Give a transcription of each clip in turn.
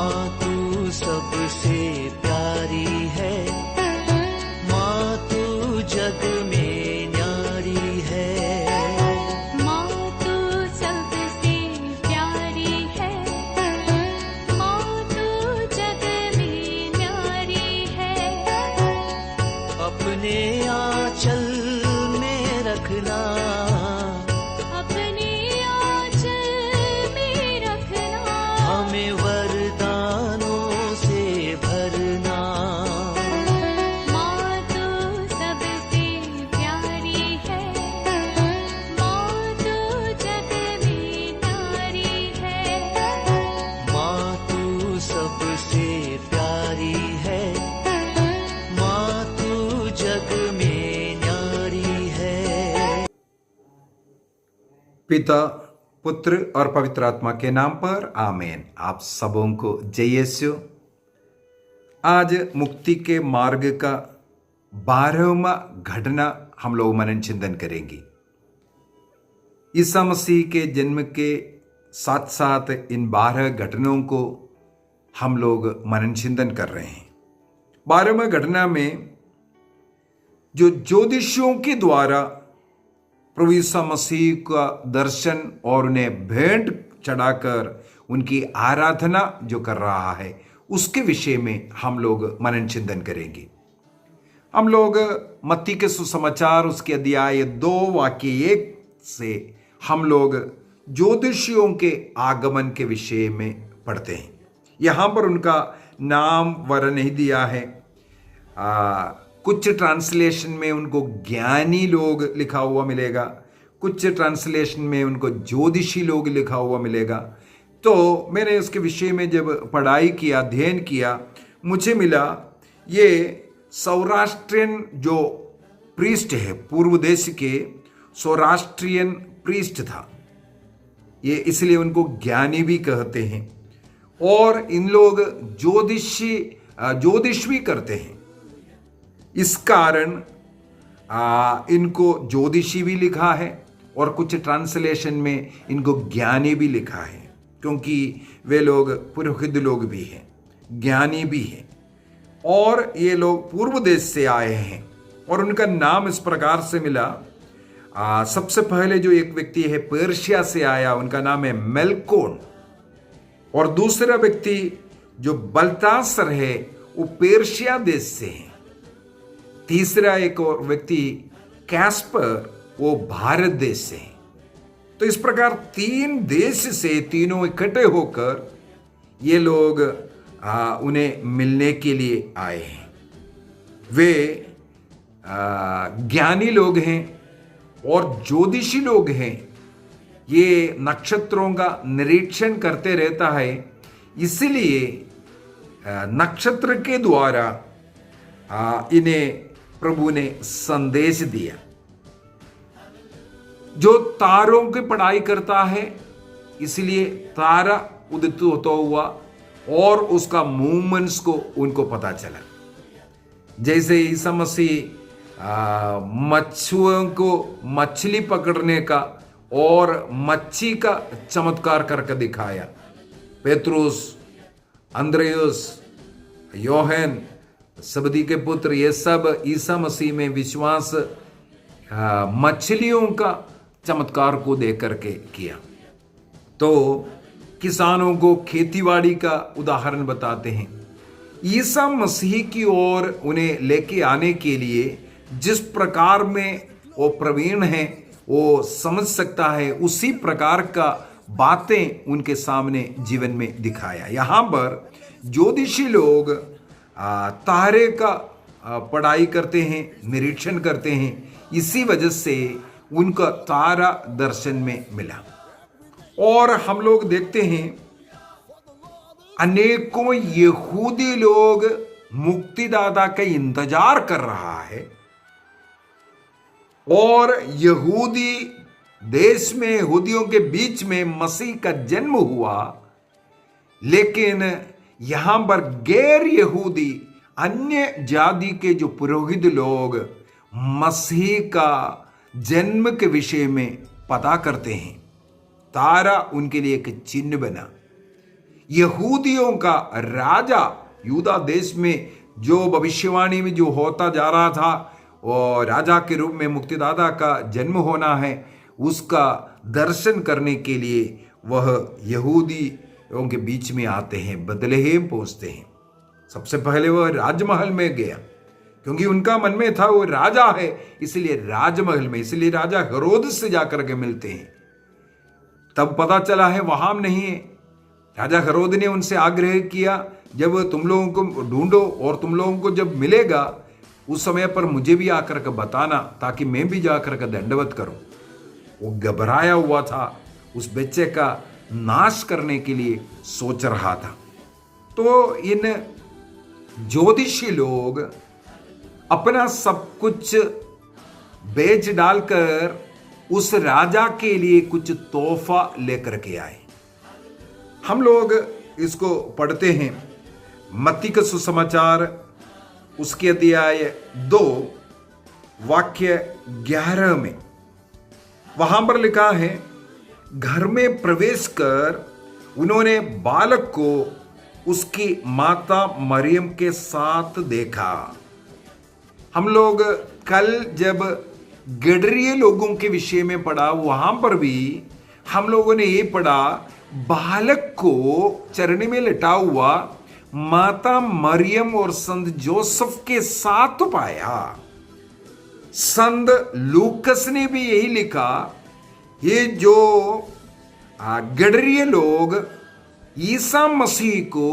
माँ तू सबसे प्यारी है, माँ तू जग में न्यारी है। माँ तू सबसे प्यारी है, माँ तू जग में न्यारी है। अपने आंचल में रखना, अपने आंचल में रखना। हमें वरदानों से भरना। माँ तू सबसे प्यारी है, माँ तू जग में न्यारी है। माँ तू सबसे प्यारी है, माँ तू जग में न्यारी है। पिता, पुत्र और पवित्र आत्मा के नाम पर आमीन। आप सबों को जय यीशु। आज मुक्ति के मार्ग का 12वां घटना हम लोग मनन चिंतन करेंगे। ईसा मसीह के जन्म के साथ साथ इन 12 घटनाओं को हम लोग मनन चिंतन कर रहे हैं। 12वां घटना में जो ज्योतिषियों के द्वारा प्रभु यीशु मसीह का दर्शन और उन्हें भेंट चढ़ाकर उनकी आराधना जो कर रहा है उसके विषय में हम लोग मनन चिंतन करेंगे। हम लोग मत्ती के सुसमाचार उसके अध्याय 2 वाक्य 1 से हम लोग ज्योतिषियों के आगमन के विषय में पढ़ते हैं। यहाँ पर उनका नाम वर्ण नहीं दिया है। कुछ ट्रांसलेशन में उनको ज्ञानी लोग लिखा हुआ मिलेगा, कुछ ट्रांसलेशन में उनको ज्योतिषी लोग लिखा हुआ मिलेगा। तो मैंने उसके विषय में जब पढ़ाई किया, अध्ययन किया, मुझे मिला ये सौराष्ट्रियन जो प्रीस्ट है, पूर्व देश के सौराष्ट्रियन प्रीस्ट था, ये इसलिए उनको ज्ञानी भी कहते हैं। और इन लोग ज्योतिष भी करते हैं। इस कारण इनको ज्योतिषी भी लिखा है और कुछ ट्रांसलेशन में इनको ज्ञानी भी लिखा है, क्योंकि वे लोग पुरोहित लोग भी हैं, ज्ञानी भी हैं और ये लोग पूर्व देश से आए हैं। और उनका नाम इस प्रकार से मिला। सबसे पहले जो एक व्यक्ति है पर्शिया से आया, उनका नाम है मेलकोन। और दूसरा व्यक्ति जो बल्तासर है वो पर्शिया देश से है। तीसरा एक और व्यक्ति कैस्पर, वो भारत देश से है। तो इस प्रकार 3 देश से तीनों इकट्ठे होकर ये लोग उन्हें मिलने के लिए आए हैं। वे ज्ञानी लोग हैं और ज्योतिषी लोग हैं। ये नक्षत्रों का निरीक्षण करते रहता है, इसलिए नक्षत्र के द्वारा इन्हें प्रभु ने संदेश दिया। जो तारों की पढ़ाई करता है, इसलिए तारा उदित होता हुआ और उसका मूवमेंट्स को उनको पता चला। जैसे ईसा मसीह मच्छुओं को मछली पकड़ने का और मच्छी का चमत्कार करके दिखाया। पेत्रुस, अंद्रयुस, योहन, सबदी के पुत्र, ये सब ईसा मसीह में विश्वास मछलियों का चमत्कार को देख करके किया। तो किसानों को खेतीबाड़ी का उदाहरण बताते हैं। ईसा मसीह की ओर उन्हें लेके आने के लिए जिस प्रकार में वो प्रवीण है, वो समझ सकता है, उसी प्रकार का बातें उनके सामने जीवन में दिखाया। यहाँ पर ज्योतिषी लोग तारे का पढ़ाई करते हैं, निरीक्षण करते हैं, इसी वजह से उनका तारा दर्शन में मिला। और हम लोग देखते हैं अनेकों यहूदी लोग मुक्तिदाता का इंतजार कर रहा है और यहूदी देश में, यहूदियों के बीच में मसीह का जन्म हुआ। लेकिन यहां पर गैर यहूदी अन्य जाति के जो पुरोहित लोग मसीह का जन्म के विषय में पता करते हैं। तारा उनके लिए एक चिन्ह बना। यहूदियों का राजा, यूदा देश में जो भविष्यवाणी में जो होता जा रहा था और राजा के रूप में मुक्तिदाता का जन्म होना है, उसका दर्शन करने के लिए वह यहूदियों के बीच में आते हैं, बदलेहम पहुंचते हैं। सबसे पहले वह राजमहल में गया, क्योंकि उनका मन में था वो राजा है, इसलिए राजमहल में, इसलिए राजा हेरोद से जाकर के मिलते हैं। तब पता चला है वहां नहीं है। राजा हेरोद ने उनसे आग्रह किया, जब तुम लोगों को ढूंढो और तुम लोगों को जब मिलेगा उस समय पर मुझे भी आकर के बताना, ताकि मैं भी जाकर के दंडवत करूं। वो घबराया हुआ था, उस बच्चे का नाश करने के लिए सोच रहा था। तो इन ज्योतिषी लोग अपना सब कुछ बेच डालकर उस राजा के लिए कुछ तोहफा लेकर के आए। हम लोग इसको पढ़ते हैं मत्ती का सुसमाचार, उसके अध्याय 2 वाक्य 11 में। वहां पर लिखा है, घर में प्रवेश कर उन्होंने बालक को उसकी माता मरियम के साथ देखा। हम लोग कल जब गडरिये लोगों के विषय में पढ़ा, वहां पर भी हम लोगों ने ये पढ़ा, बालक को चरणी में लिटा हुआ माता मरियम और संत जोसेफ के साथ पाया। संत लूकस ने भी यही लिखा, ये जो गडरिये लोग ईसा मसीह को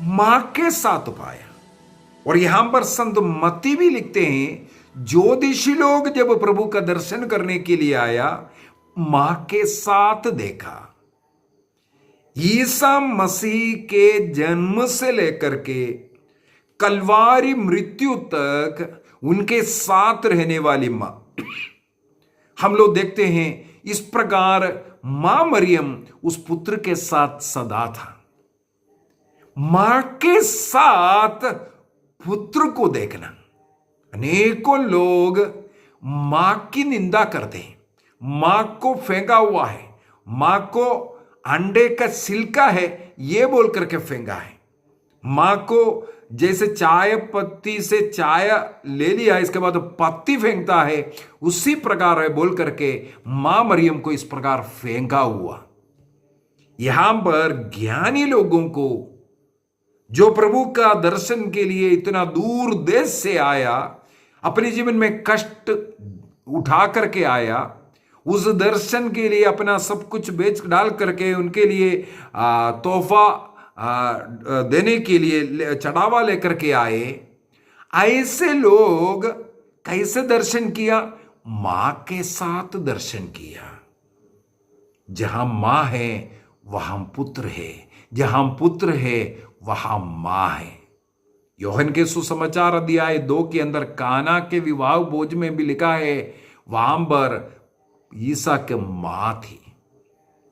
मां के साथ पाया। और यहां पर संत मत्ती भी लिखते हैं, ज्योतिषी लोग जब प्रभु का दर्शन करने के लिए आया, मां के साथ देखा। ईसा मसीह के जन्म से लेकर के कलवारी मृत्यु तक उनके साथ रहने वाली मां। हम लोग देखते हैं इस प्रकार मां मरियम उस पुत्र के साथ सदा था। मां के साथ पुत्र को देखना। अनेकों लोग मां की निंदा करते हैं, मां को फेंका हुआ है, मां को अंडे का छिलका है ये बोल करके फेंका है, मां को जैसे चाय पत्ती से चाय ले लिया इसके बाद पत्ती फेंकता है, उसी प्रकार है बोल करके मां मरियम को इस प्रकार फेंका हुआ। यहां पर ज्ञानी लोगों को, जो प्रभु का दर्शन के लिए इतना दूर देश से आया, अपने जीवन में कष्ट उठा करके आया, उस दर्शन के लिए अपना सब कुछ बेच डाल करके उनके लिए तोहफा देने के लिए चढ़ावा लेकर के आए, ऐसे लोग कैसे दर्शन किया? मां के साथ दर्शन किया। जहां मां है वहां पुत्र है, जहां पुत्र है वहां मां है। यूहन्ना के सुसमाचार अध्याय 2 के अंदर काना के विवाह भोज में भी लिखा है, वहां पर ईसा के मां थी।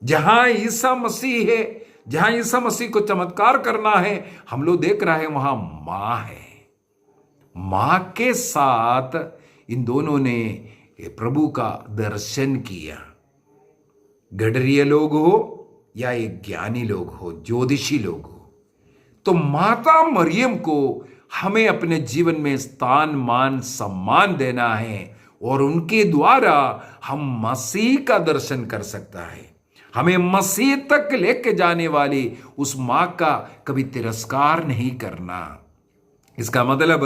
जहां ईसा मसीह है, जहां ईसा मसीह को चमत्कार करना है, हम लोग देख रहे हैं वहां मां है। मां के साथ इन दोनों ने प्रभु का दर्शन किया। गडरिये लोग हो या एक ज्ञानी लोग हो, ज्योतिषी लोग हो, तो माता मरियम को हमें अपने जीवन में स्थान मान सम्मान देना है और उनके द्वारा हम मसीह का दर्शन कर सकता है। हमें मसीह तक लेके जाने वाली उस मां का कभी तिरस्कार नहीं करना। इसका मतलब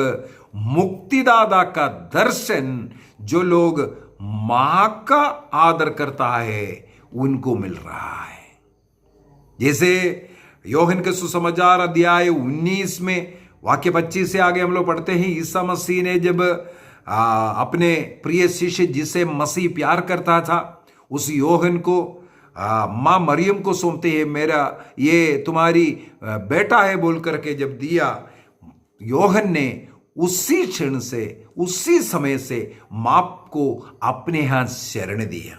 मुक्तिदाता का दर्शन जो लोग मां का आदर करता है उनको मिल रहा है। जैसे यूहन्ना के सुसमाचार अध्याय 19 में वाक्य 25 से आगे हम लोग पढ़ते हैं, ईसा मसीह ने जब अपने प्रिय शिष्य जिसे मसीह प्यार करता था उस यूहन्ना को मां मरियम को सौंपते हैं, मेरा ये तुम्हारी बेटा है बोल करके जब दिया, यूहन्ना ने उसी क्षण से, उसी समय से मां को अपने यहां शरण दिया।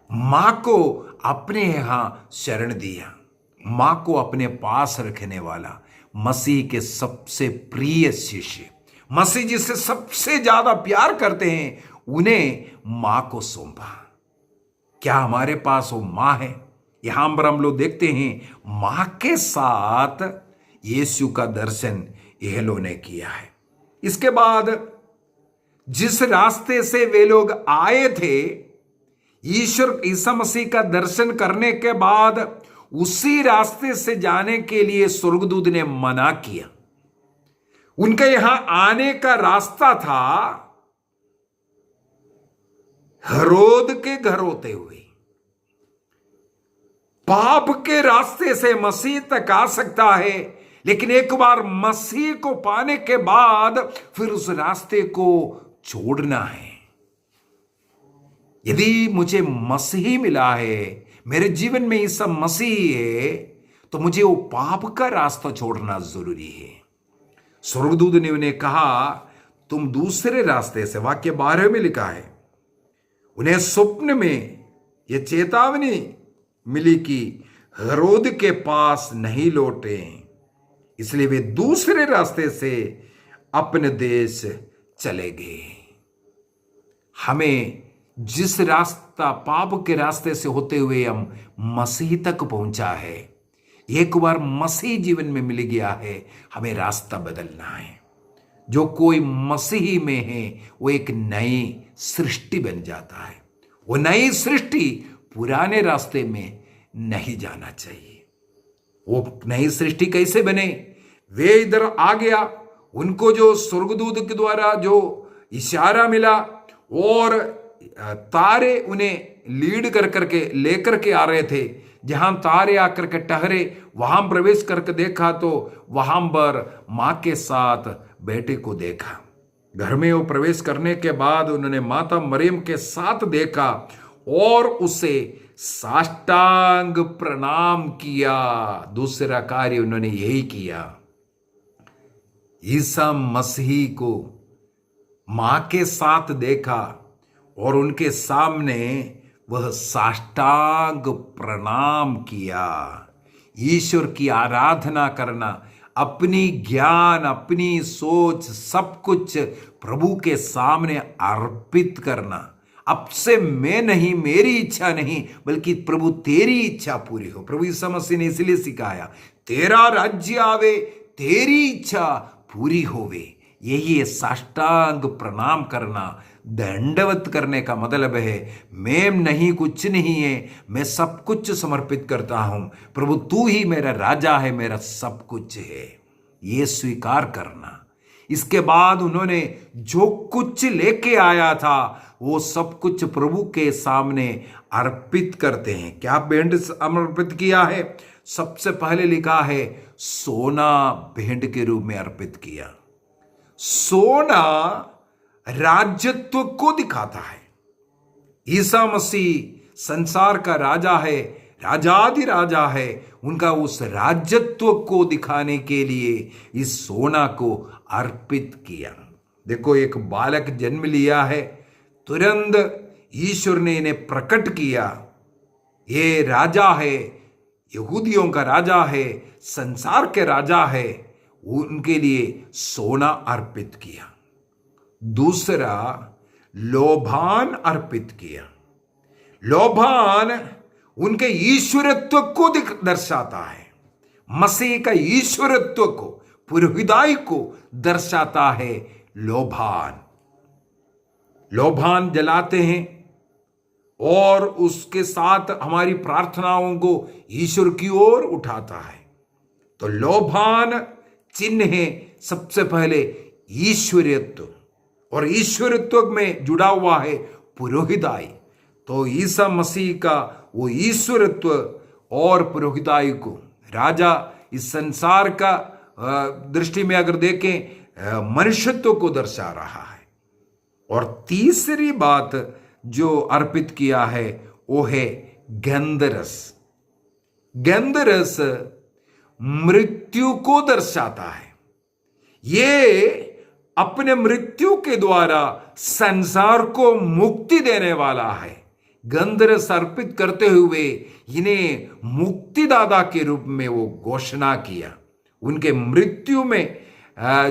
मां को अपने यहां शरण दिया। मां को अपने पास रखने वाला मसीह के सबसे प्रिय शिष्य, मसीह जिससे सबसे ज्यादा प्यार करते हैं, उन्हें मां को सौंपा। क्या हमारे पास वो मां है? यहां पर हम लोग देखते हैं मां के साथ यीशु का दर्शन एहलो ने किया है। इसके बाद जिस रास्ते से वे लोग आए थे, ईश्वर ईसा मसीह का दर्शन करने के बाद उसी रास्ते से जाने के लिए स्वर्गदूत ने मना किया। उनके यहां आने का रास्ता था हेरोद के घर होते हुए। पाप के रास्ते से मसीह तक आ सकता है, लेकिन एक बार मसीह को पाने के बाद फिर उस रास्ते को छोड़ना है। यदि मुझे मसीह मिला है, मेरे जीवन में ईसा मसीह है, तो मुझे वो पाप का रास्ता छोड़ना जरूरी है। स्वर्गदूत ने उन्हें कहा, तुम दूसरे रास्ते से, वाक्य 12 में लिखा है, उन्हें स्वप्न में यह चेतावनी मिली कि हेरोद के पास नहीं लौटे, इसलिए वे दूसरे रास्ते से अपने देश चले गए। हमें जिस रास्ता पाप के रास्ते से होते हुए हम मसीह तक पहुंचा है, एक बार मसीह जीवन में मिल गया है, हमें रास्ता बदलना है। जो कोई मसीह में है वो एक नई सृष्टि बन जाता है। वो नई सृष्टि पुराने रास्ते में नहीं जाना चाहिए। वो नई सृष्टि कैसे बने? वे इधर आ गया, उनको जो स्वर्गदूत के द्वारा जो इशारा मिला और तारे उन्हें लीड कर करके लेकर के आ रहे थे, जहां तारे आकर के ठहरे वहां प्रवेश करके देखा तो वहां पर मां के साथ बेटे को देखा। घर में वो प्रवेश करने के बाद उन्होंने माता मरियम के साथ देखा और उसे साष्टांग प्रणाम किया। दूसरा कार्य उन्होंने यही किया। ईसा मसीह को मां के साथ देखा और उनके सामने वह साष्टांग प्रणाम किया। ईश्वर की आराधना करना, अपनी ज्ञान, अपनी सोच, सब कुछ प्रभु के सामने अर्पित करना। अब से मैं नहीं, मेरी इच्छा नहीं, बल्कि प्रभु तेरी इच्छा पूरी हो। प्रभु यीशु मसीह ने इसलिए सिखाया, तेरा राज्य आवे, तेरी इच्छा पूरी होवे। यही है साष्टांग प्रणाम करना, दंडवत करने का मतलब है, मैं नहीं, कुछ नहीं है, मैं सब कुछ समर्पित करता हूं। प्रभु तू ही मेरा राजा है, मेरा सब कुछ है, ये स्वीकार करना। इसके बाद उन्होंने जो कुछ लेके आया था वो सब कुछ प्रभु के सामने अर्पित करते हैं। क्या भेंट अर्पित किया है? सबसे पहले लिखा है सोना भेंट के रूप में अर्पित किया। सोना राज्यत्व को दिखाता है। ईसा मसीह संसार का राजा है, राजाधिराजा है। उनका उस राज्यत्व को दिखाने के लिए इस सोना को अर्पित किया। देखो, एक बालक जन्म लिया है, तुरंत ईश्वर ने इन्हें प्रकट किया, ये राजा है, यहूदियों का राजा है, संसार के राजा है। उनके लिए सोना अर्पित किया। दूसरा, लोभान अर्पित किया। लोभान उनके ईश्वरत्व को दर्शाता है। मसीह का ईश्वरत्व को, पुरोहिताई को दर्शाता है लोभान। लोभान जलाते हैं और उसके साथ हमारी प्रार्थनाओं को ईश्वर की ओर उठाता है। तो लोभान चिन्ह है सबसे पहले ईश्वरत्व, और ईश्वरत्व में जुड़ा हुआ है पुरोहिताई। तो ईसा मसीह का वो ईश्वरत्व और पुरोहिताई को, राजा इस संसार का दृष्टि में अगर देखें मनुष्यत्व को दर्शा रहा है। और तीसरी बात जो अर्पित किया है वो है गंधरस। गंधरस मृत्यु को दर्शाता है। ये अपने मृत्यु के द्वारा संसार को मुक्ति देने वाला है। गंधरस अर्पित करते हुए इन्हें मुक्तिदाता के रूप में वो घोषणा किया। उनके मृत्यु में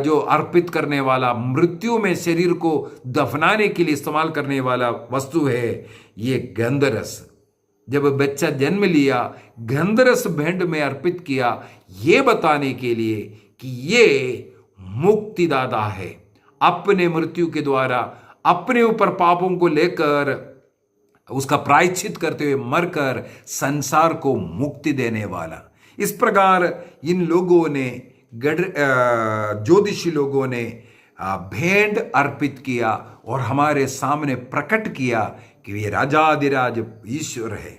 जो अर्पित करने वाला, मृत्यु में शरीर को दफनाने के लिए इस्तेमाल करने वाला वस्तु है ये गंधरस। जब बच्चा जन्म लिया गंधरस भेंट में अर्पित किया, ये बताने के लिए कि ये मुक्तिदाता है। अपने मृत्यु के द्वारा अपने ऊपर पापों को लेकर उसका प्रायश्चित करते हुए मरकर संसार को मुक्ति देने वाला। इस प्रकार इन लोगों ने ज्योतिषी लोगों ने भेंट अर्पित किया और हमारे सामने प्रकट किया कि वे राजाधिराज ईश्वर है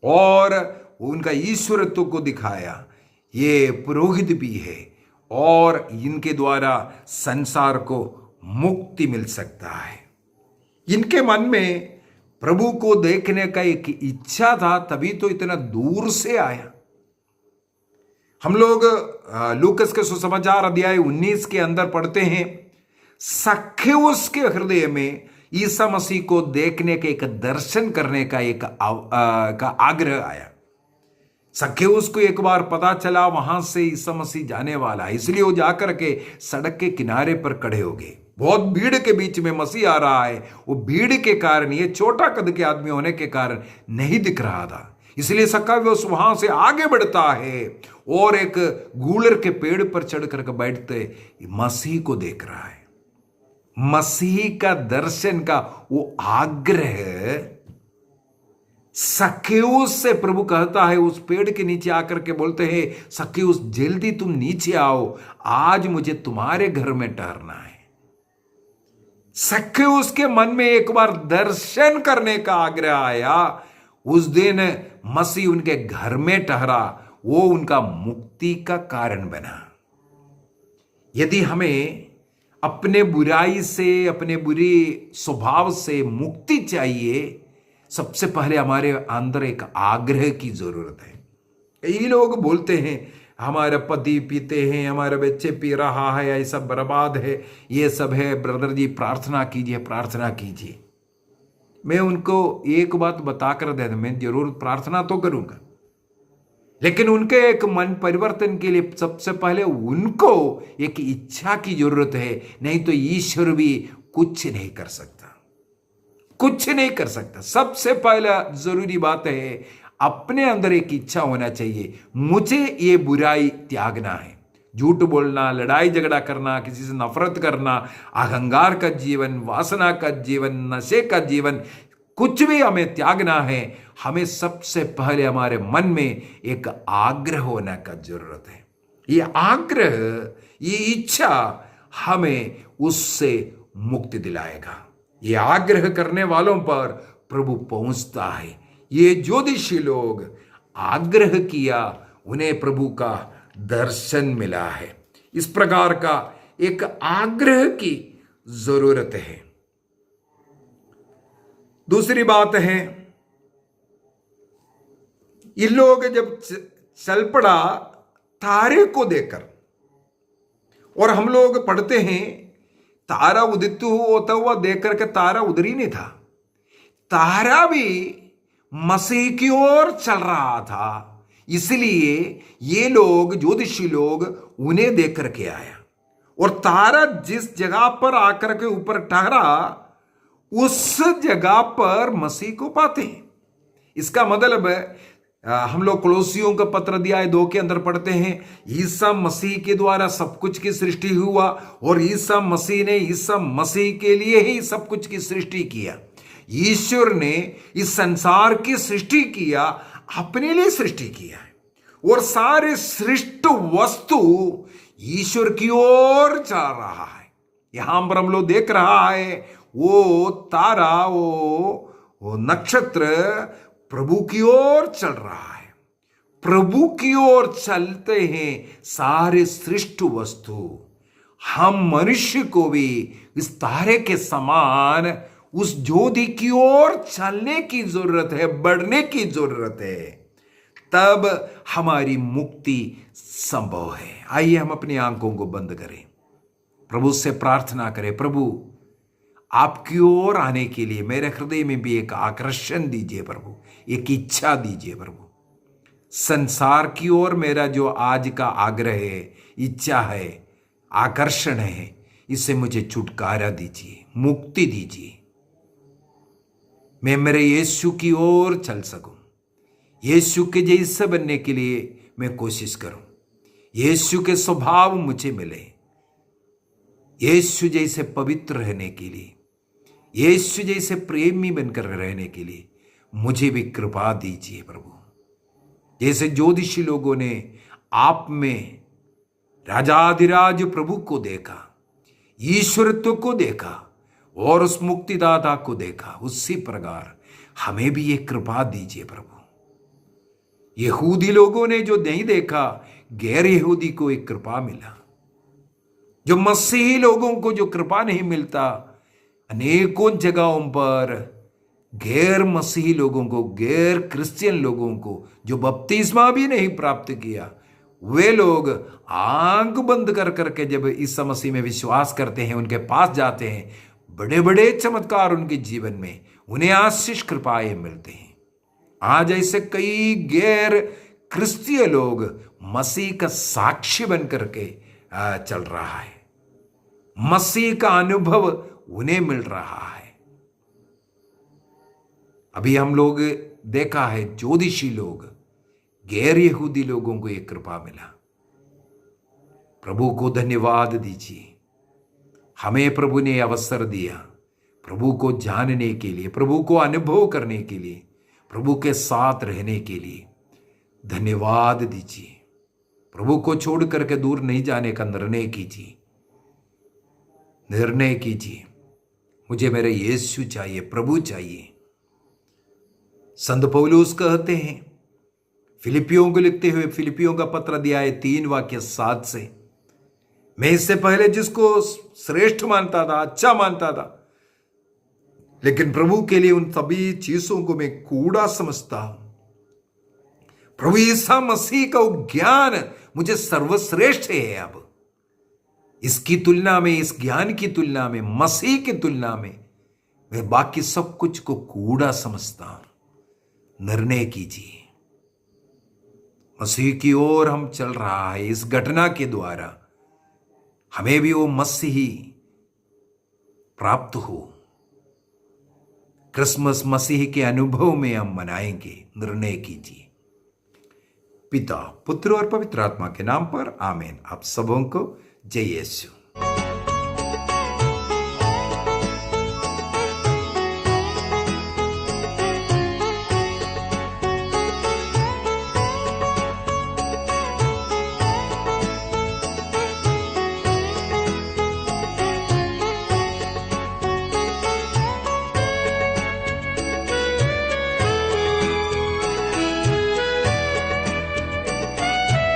और उनका ईश्वरत्व को दिखाया। ये पुरोहित भी है और इनके द्वारा संसार को मुक्ति मिल सकता है। इनके मन में प्रभु को देखने का एक इच्छा था, तभी तो इतना दूर से आया। हम लोग लूकस के सुसमाचार अध्याय 19 के अंदर पढ़ते हैं, सक्खेउस के हृदय में ईसा मसीह को देखने के एक दर्शन करने का एक आग्रह आया। सक्खेउस को एक बार पता चला वहां से ईसा मसीह जाने वाला है, इसलिए वो जाकर के सड़क के किनारे पर खड़े हो गए। बहुत भीड़ के बीच में मसीह आ रहा है, वो भीड़ के कारण, ये छोटा कद के आदमी होने के कारण नहीं दिख रहा था, इसलिए सक्खेउस वहां से आगे बढ़ता है और एक गूलर के पेड़ पर चढ़ करके बैठते मसीह को देख रहा है। मसीह का दर्शन का वो आग्रह सक्खेउस से प्रभु कहता है, उस पेड़ के नीचे आकर के बोलते हैं, सक्खेउस जल्दी तुम नीचे आओ, आज मुझे तुम्हारे घर में ठहरना है। सक्खेउस के मन में एक बार दर्शन करने का आग्रह आया। उस दिन मसीह उनके घर में ठहरा, वो उनका मुक्ति का कारण बना। यदि हमें अपने बुराई से, अपने बुरे स्वभाव से मुक्ति चाहिए, सबसे पहले हमारे अंदर एक आग्रह की जरूरत है। कई लोग बोलते हैं हमारे पति पीते हैं, हमारे बच्चे पी रहा है, ऐसा बर्बाद है, ये सब है, ब्रदर जी प्रार्थना कीजिए, प्रार्थना कीजिए। मैं उनको एक बात बताकर दे दूं, मैं जरूर प्रार्थना तो करूंगा, लेकिन उनके एक मन परिवर्तन के लिए सबसे पहले उनको एक इच्छा की जरूरत है, नहीं तो ईश्वर भी कुछ नहीं कर सकता, कुछ नहीं कर सकता। सबसे पहला जरूरी बात है, अपने अंदर एक इच्छा होना चाहिए, मुझे ये बुराई त्यागना है। झूठ बोलना, लड़ाई झगड़ा करना, किसी से नफरत करना, अहंकार का जीवन, वासना का जीवन, नशे का जीवन, कुछ भी हमें त्यागना है। हमें सबसे पहले हमारे मन में एक आग्रह होने का जरूरत है। ये आग्रह, ये इच्छा हमें उससे मुक्ति दिलाएगा। ये आग्रह करने वालों पर प्रभु पहुंचता है। ये ज्योतिषी लोग आग्रह किया, उन्हें प्रभु का दर्शन मिला है। इस प्रकार का एक आग्रह की जरूरत है। दूसरी बात है, ये लोग जब चल पड़ा तारे को देखकर, और हम लोग पढ़ते हैं तारा उदित होता हुआ देख करके तारा उधर ही नहीं था, तारा भी मसीह की ओर चल रहा था। इसलिए ये लोग, ज्योतिषी लोग, उन्हें देख करके आया, और तारा जिस जगह पर आकर के ऊपर ठहरा, उस जगह पर मसीह को पाते हैं। इसका मतलब हम लोग कोलोसियों का पत्र अध्याय 2 के अंदर पढ़ते हैं, ईसा मसीह के द्वारा सब कुछ की सृष्टि हुआ, और ईसा मसीह ने ईसा मसीह के लिए ही सब कुछ की सृष्टि किया। ईश्वर ने इस संसार की सृष्टि किया, अपने लिए सृष्टि किया है, और सारे सृष्ट वस्तु ईश्वर की ओर जा रहा है। यहां पर हम लोग देख रहा है, वो तारा, वो नक्षत्र प्रभु की ओर चल रहा है। प्रभु की ओर चलते हैं सारे सृष्ट वस्तु। हम मनुष्य को भी इस तारे के समान उस ज्योति की ओर चलने की जरूरत है, बढ़ने की जरूरत है, तब हमारी मुक्ति संभव है। आइए हम अपनी आंखों को बंद करें, प्रभु से प्रार्थना करें, प्रभु आपकी ओर आने के लिए मेरे हृदय में भी एक आकर्षण दीजिए प्रभु, एक इच्छा दीजिए प्रभु। संसार की ओर मेरा जो आज का आग्रह है, इच्छा है, आकर्षण है, इससे मुझे छुटकारा दीजिए, मुक्ति दीजिए। मैं मेरे यीशु की ओर चल सकूं, यीशु के जैसे बनने के लिए मैं कोशिश करूं, यीशु के स्वभाव मुझे मिले, यीशु जैसे पवित्र रहने के लिए, यीशु जैसे प्रेमी बनकर रहने के लिए मुझे भी कृपा दीजिए प्रभु। जैसे ज्योतिषी लोगों ने आप में राजाधिराज प्रभु को देखा, ईश्वरत्व को देखा और उस मुक्तिदाता को देखा, उसी प्रकार हमें भी ये कृपा दीजिए प्रभु। यहूदी लोगों ने जो नहीं देखा, गैर यहूदी को एक कृपा मिला। जो मसीही लोगों को जो कृपा नहीं मिलता, अनेकों जगहों पर गैर मसीही लोगों को, गैर क्रिश्चियन लोगों को जो बपतिस्मा भी नहीं प्राप्त किया, वे लोग आंख बंद कर करके जब ईसा मसीह में विश्वास करते हैं, उनके पास जाते हैं, बड़े बड़े चमत्कार उनके जीवन में, उन्हें आशीष कृपाएं मिलते हैं। आज ऐसे कई गैर क्रिस्तीय लोग मसीह का साक्षी बन करके चल रहा है, मसीह का अनुभव उन्हें मिल रहा है। अभी हम लोग देखा है, ज्योतिषी लोग, गैर यहूदी लोगों को एक कृपा मिला। प्रभु को धन्यवाद दीजिए, हमें प्रभु ने अवसर दिया प्रभु को जानने के लिए, प्रभु को अनुभव करने के लिए, प्रभु के साथ रहने के लिए। धन्यवाद दीजिए। प्रभु को छोड़ करके दूर नहीं जाने का निर्णय कीजिए, निर्णय कीजिए। मुझे मेरे यीशु चाहिए, प्रभु चाहिए। संत पौलुस कहते हैं फिलिपियों को लिखते हुए, फिलिपियों का पत्र अध्याय 3 वाक्य 7 से, मैं इससे पहले जिसको श्रेष्ठ मानता था, अच्छा मानता था, लेकिन प्रभु के लिए उन सभी चीजों को मैं कूड़ा समझता हूं। प्रभु ईसा मसीह का ज्ञान मुझे सर्वश्रेष्ठ है। अब इसकी तुलना में, इस ज्ञान की तुलना में, मसीह की तुलना में मैं बाकी सब कुछ को कूड़ा समझता हूं। निर्णय कीजिए। मसीह की ओर हम चल रहा है। इस घटना के द्वारा हमें भी वो मसीही प्राप्त हो। क्रिसमस मसीह के अनुभव में हम मनाएंगे। निर्णय कीजिए। पिता, पुत्र और पवित्र आत्मा के नाम पर आमीन। आप सबों को जय यीशु।